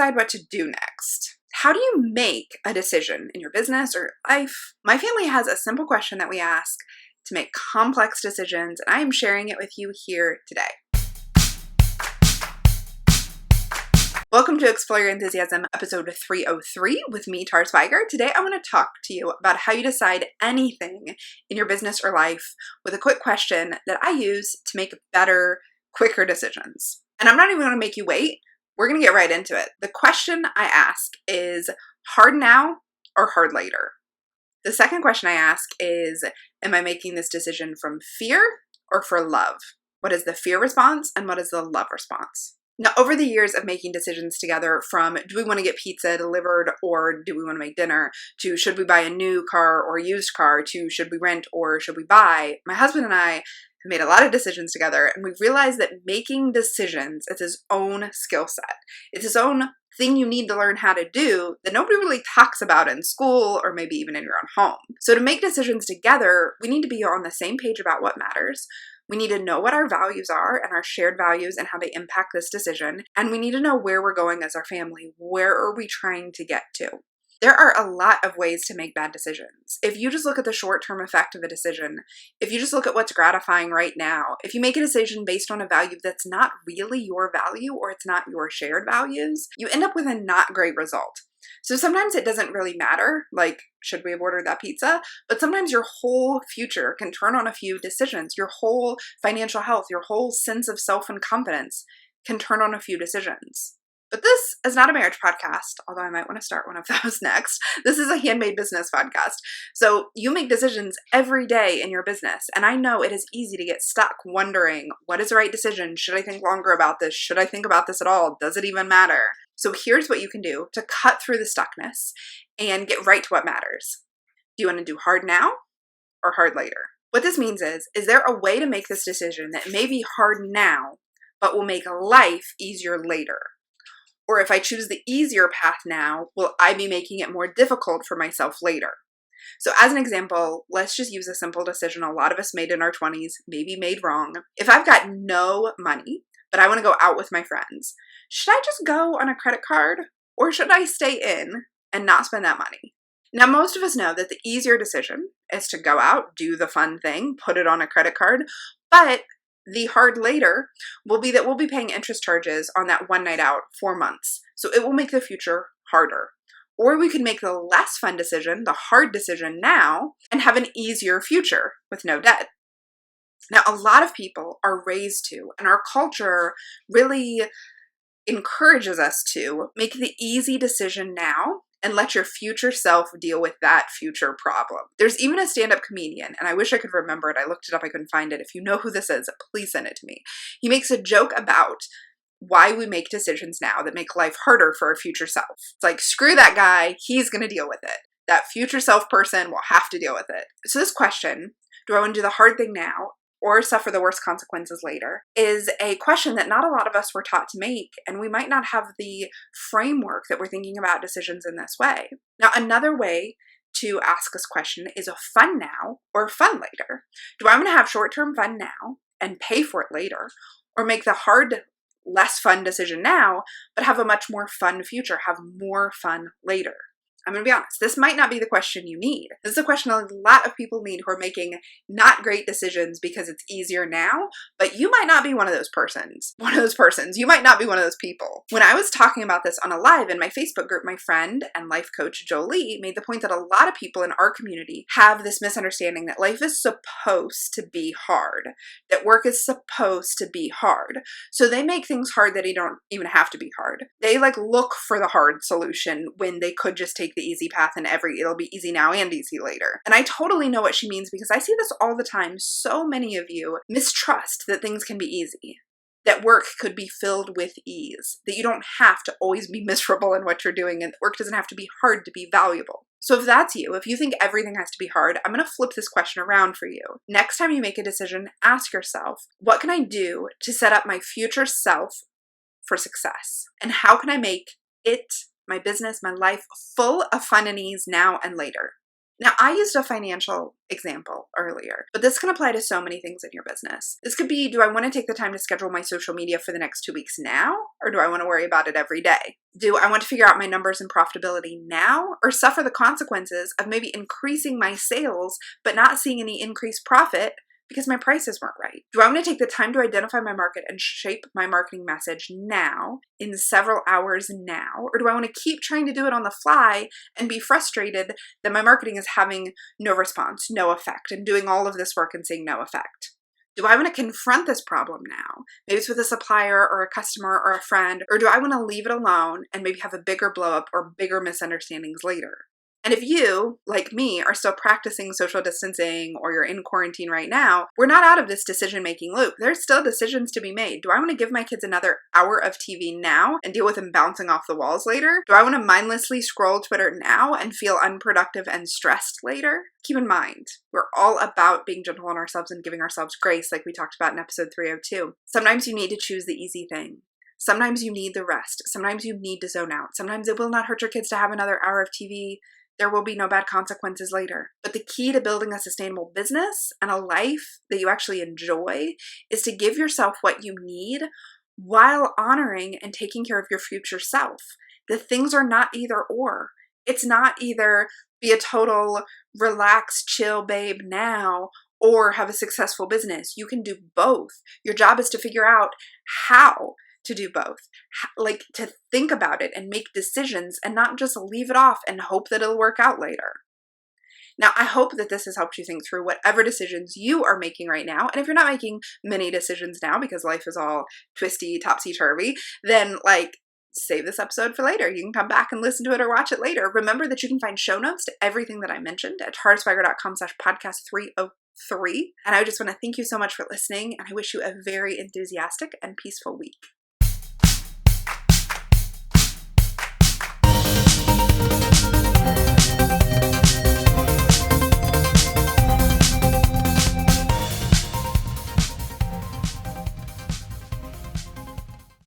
decide what to do next. How do you make a decision in your business or life? My family has a simple question that we ask to make complex decisions, and I am sharing it with you here today. Welcome to Explore Your Enthusiasm, episode 303 with me, Tar Spiger. Today I want to talk to you about how you decide anything in your business or life with a quick question that I use to make better, quicker decisions. And I'm not even going to make you wait. We're going to get right into it. The question I ask is hard now or hard later? The second question I ask is, am I making this decision from fear or for love? What is the fear response and what is the love response? Now, over the years of making decisions together, from do we want to get pizza delivered or do we want to make dinner, to should we buy a new car or a used car, to should we rent or should we buy, my husband and I have made a lot of decisions together, and we've realized that making decisions is his own skill set. It's his own thing you need to learn how to do that nobody really talks about in school or maybe even in your own home. So to make decisions together, we need to be on the same page about what matters. We need to know what our values are and our shared values and how they impact this decision. And we need to know where we're going as our family. Where are we trying to get to? There are a lot of ways to make bad decisions. If you just look at the short-term effect of a decision, if you just look at what's gratifying right now, if you make a decision based on a value that's not really your value or it's not your shared values, you end up with a not great result. So sometimes it doesn't really matter, like, should we have ordered that pizza? But sometimes your whole future can turn on a few decisions. Your whole financial health, your whole sense of self and confidence can turn on a few decisions. But this is not a marriage podcast, although I might want to start one of those next. This is a handmade business podcast. So you make decisions every day in your business. And I know it is easy to get stuck wondering, what is the right decision? Should I think longer about this? Should I think about this at all? Does it even matter? So here's what you can do to cut through the stuckness and get right to what matters. Do you want to do hard now or hard later? What this means is there a way to make this decision that may be hard now, but will make life easier later? Or if I choose the easier path now, will I be making it more difficult for myself later? So as an example, let's just use a simple decision a lot of us made in our 20s, maybe made wrong. If I've got no money, but I want to go out with my friends, should I just go on a credit card or should I stay in and not spend that money? Now, most of us know that the easier decision is to go out, do the fun thing, put it on a credit card, but the hard later will be that we'll be paying interest charges on that one night out for months. So it will make the future harder. Or we could make the less fun decision, the hard decision now, and have an easier future with no debt. Now, a lot of people are raised to, and our culture really encourages us to, make the easy decision now and let your future self deal with that future problem. There's even a stand-up comedian, and I wish I could remember it. I looked it up, I couldn't find it. If you know who this is, please send it to me. He makes a joke about why we make decisions now that make life harder for our future self. It's like, screw that guy, he's gonna deal with it. That future self person will have to deal with it. So this question, do I want to do the hard thing now or suffer the worst consequences later, is a question that not a lot of us were taught to make, and we might not have the framework that we're thinking about decisions in this way. Now, another way to ask this question is a fun now or fun later. Do I want to have short-term fun now and pay for it later, or make the hard, less fun decision now, but have a much more fun future, have more fun later? I'm going to be honest, this might not be the question you need. This is a question a lot of people need who are making not great decisions because it's easier now, but you might not be one of those persons. You might not be one of those people. When I was talking about this on a live in my Facebook group, my friend and life coach Jolie made the point that a lot of people in our community have this misunderstanding that life is supposed to be hard, that work is supposed to be hard. So they make things hard that they don't even have to be hard. They look for the hard solution when they could just take the easy path and it'll be easy now and easy later. And I totally know what she means because I see this all the time. So many of you mistrust that things can be easy, that work could be filled with ease, that you don't have to always be miserable in what you're doing, and work doesn't have to be hard to be valuable. So if that's you, if you think everything has to be hard, I'm going to flip this question around for you. Next time you make a decision, ask yourself, what can I do to set up my future self for success? And how can I make it, my business, my life, full of fun and ease now and later? Now, I used a financial example earlier, but this can apply to so many things in your business. This could be, do I want to take the time to schedule my social media for the next 2 weeks now, or do I want to worry about it every day? Do I want to figure out my numbers and profitability now, or suffer the consequences of maybe increasing my sales, but not seeing any increased profit because my prices weren't right? Do I want to take the time to identify my market and shape my marketing message now, in several hours now, or do I want to keep trying to do it on the fly and be frustrated that my marketing is having no response, no effect, and doing all of this work and seeing no effect? Do I want to confront this problem now? Maybe it's with a supplier or a customer or a friend, or do I want to leave it alone and maybe have a bigger blow up or bigger misunderstandings later? And if you, like me, are still practicing social distancing or you're in quarantine right now, we're not out of this decision-making loop. There's still decisions to be made. Do I want to give my kids another hour of TV now and deal with them bouncing off the walls later? Do I want to mindlessly scroll Twitter now and feel unproductive and stressed later? Keep in mind, we're all about being gentle on ourselves and giving ourselves grace, like we talked about in episode 302. Sometimes you need to choose the easy thing. Sometimes you need the rest. Sometimes you need to zone out. Sometimes it will not hurt your kids to have another hour of TV. There will be no bad consequences later. But the key to building a sustainable business and a life that you actually enjoy is to give yourself what you need while honoring and taking care of your future self. The things are not either or. It's not either be a total relaxed, chill babe now or have a successful business. You can do both. Your job is to figure out how to do both, like to think about it and make decisions and not just leave it off and hope that it'll work out later. Now, I hope that this has helped you think through whatever decisions you are making right now. And if you're not making many decisions now because life is all twisty, topsy-turvy, then save this episode for later. You can come back and listen to it or watch it later. Remember that you can find show notes to everything that I mentioned at tarsweiger.com/podcast303. And I just want to thank you so much for listening, and I wish you a very enthusiastic and peaceful week.